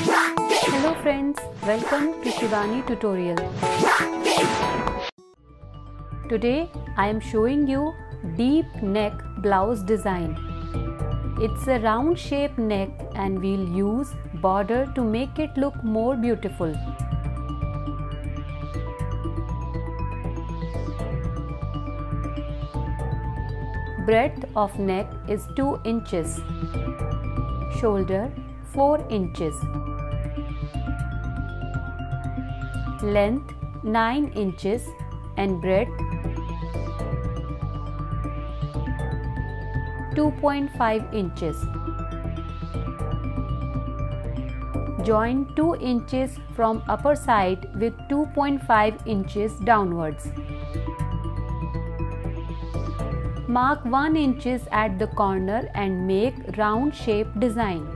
Hello friends, welcome to Shivani tutorial. Today I am showing you deep neck blouse design. It's a round shape neck and we'll use border to make it look more beautiful. Breadth of neck is 2 inches. Shoulder 4 inches. Length 9 inches and breadth 2.5 inches. Join 2 inches from upper side with 2.5 inches downwards. Mark 1 inches at the corner and make round shape design.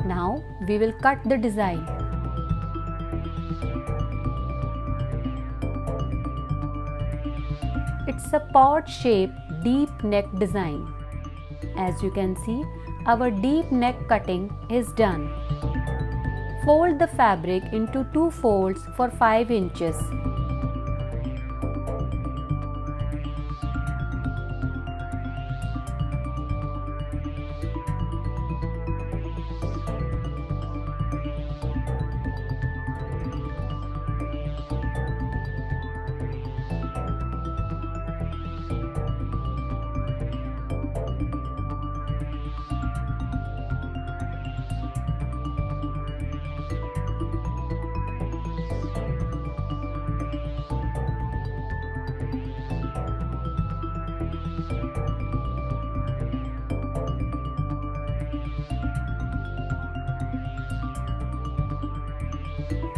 Now we will cut the design. It's a pod shape deep neck design. As you can see, our deep neck cutting is done. Fold the fabric into 2 folds for 5 inches.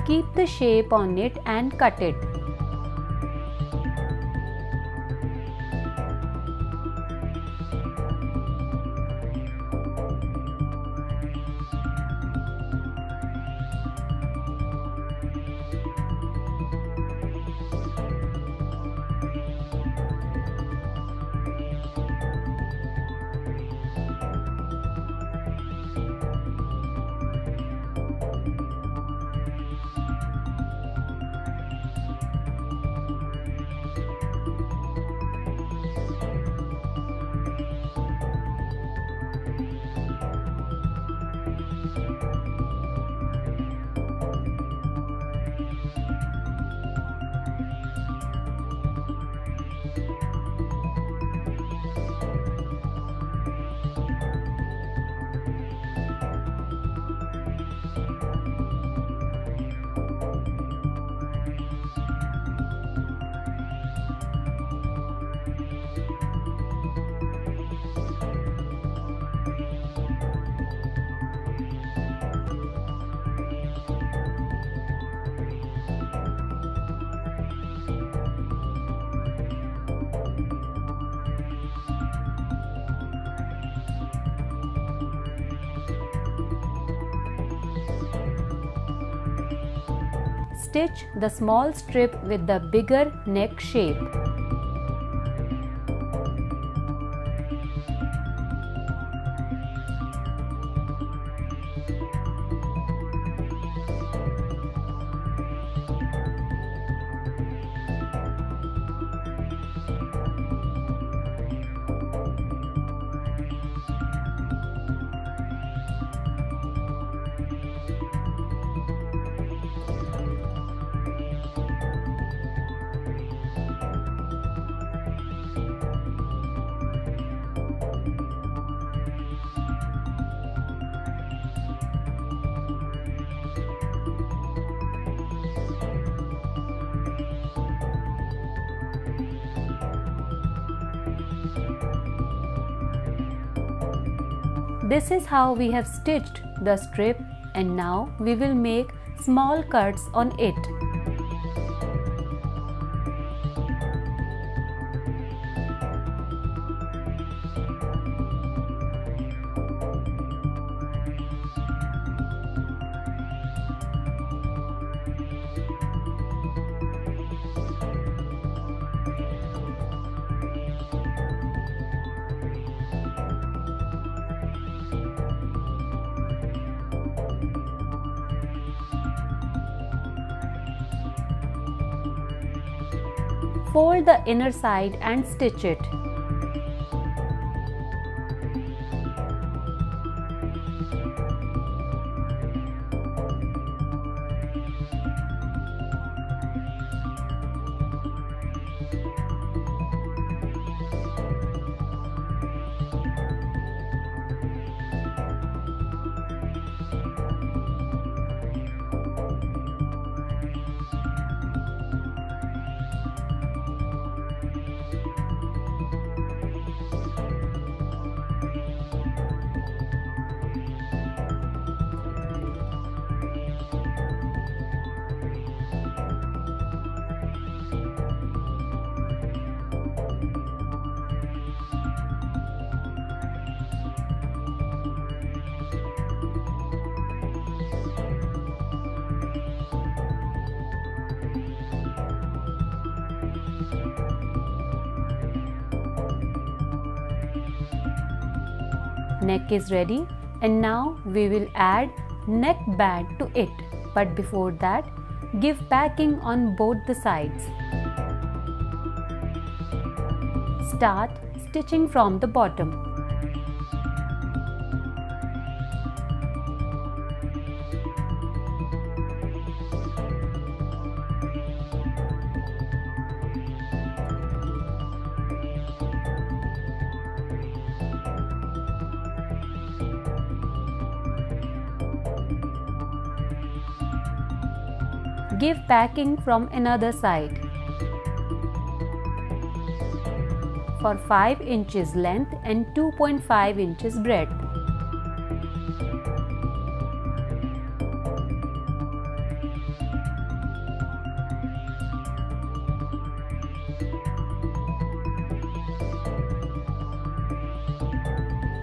Keep the shape on it and cut it. Stitch the small strip with the bigger neck shape. This is how we have stitched the strip, and now we will make small cuts on it. Fold the inner side and stitch it. Neck is ready, and now we will add neck band to it. But before that, give backing on both the sides. Start stitching from the bottom. Give backing from another side. For 5 inches length and 2.5 inches breadth.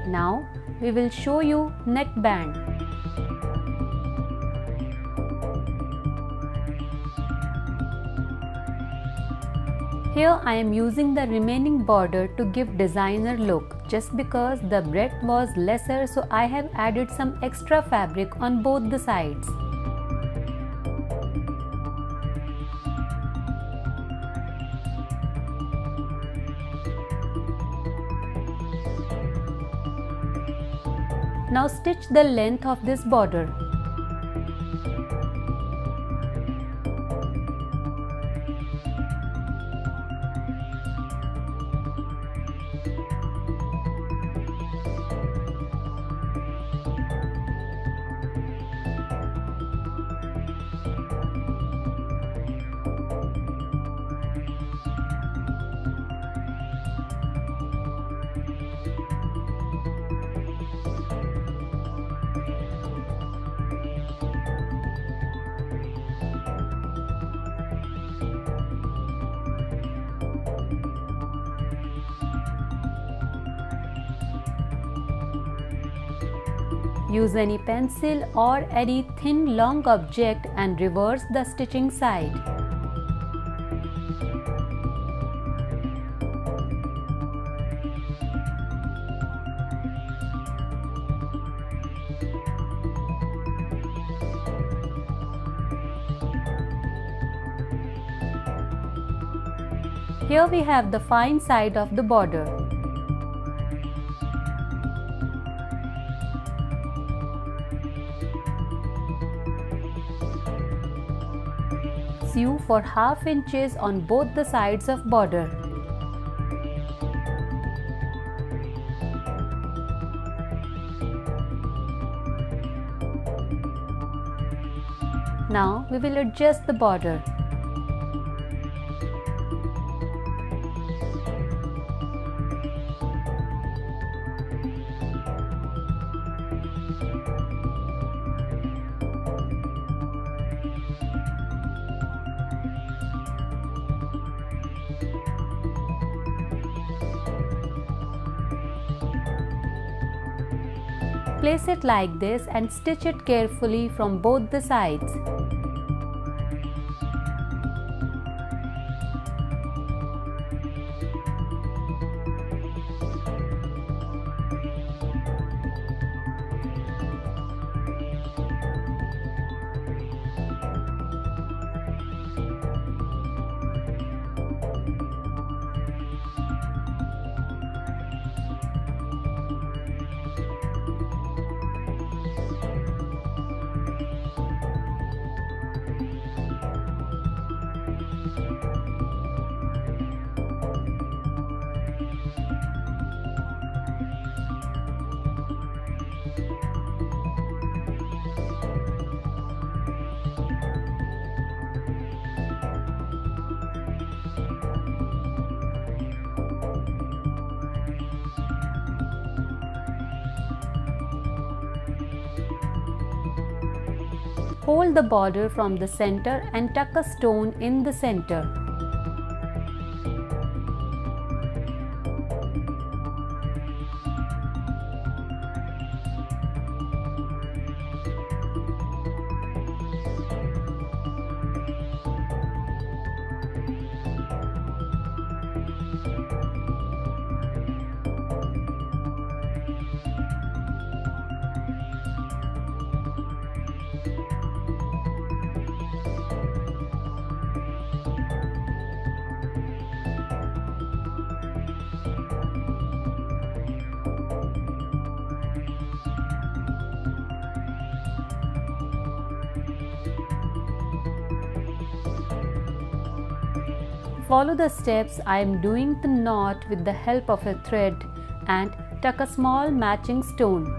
Now we will show you neck band. Here I am using the remaining border to give designer look. Just because the breadth was lesser, so I have added some extra fabric on both the sides. Now stitch the length of this border. Use any pencil or any thin long object and reverse the stitching side. Here we have the fine side of the border. Sew for ½ inches on both the sides of border. Now we will adjust the border. Place it like this and stitch it carefully from both the sides. Hold the border from the center and tuck a stone in the center. Follow the steps I am doing the knot with the help of a thread and tuck a small matching stone.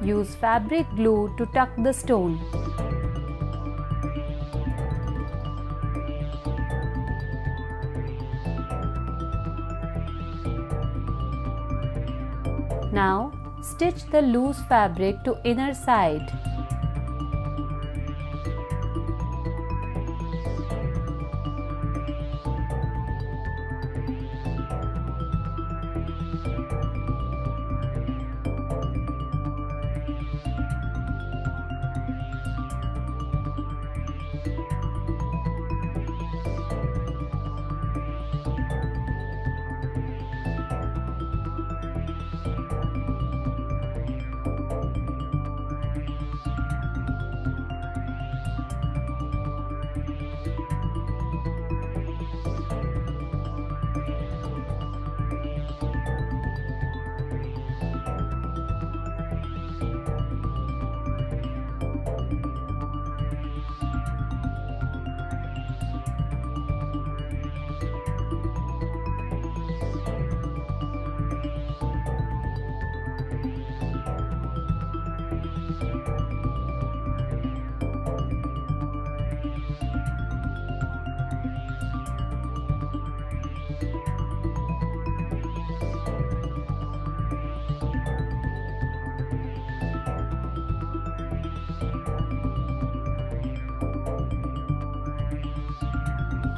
Use fabric glue to tuck the stone. Now, stitch the loose fabric to inner side.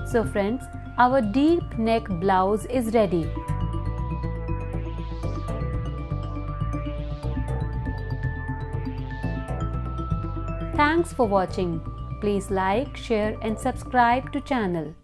So friends, our deep neck blouse is ready. Thanks for watching. Please like, share and subscribe to channel.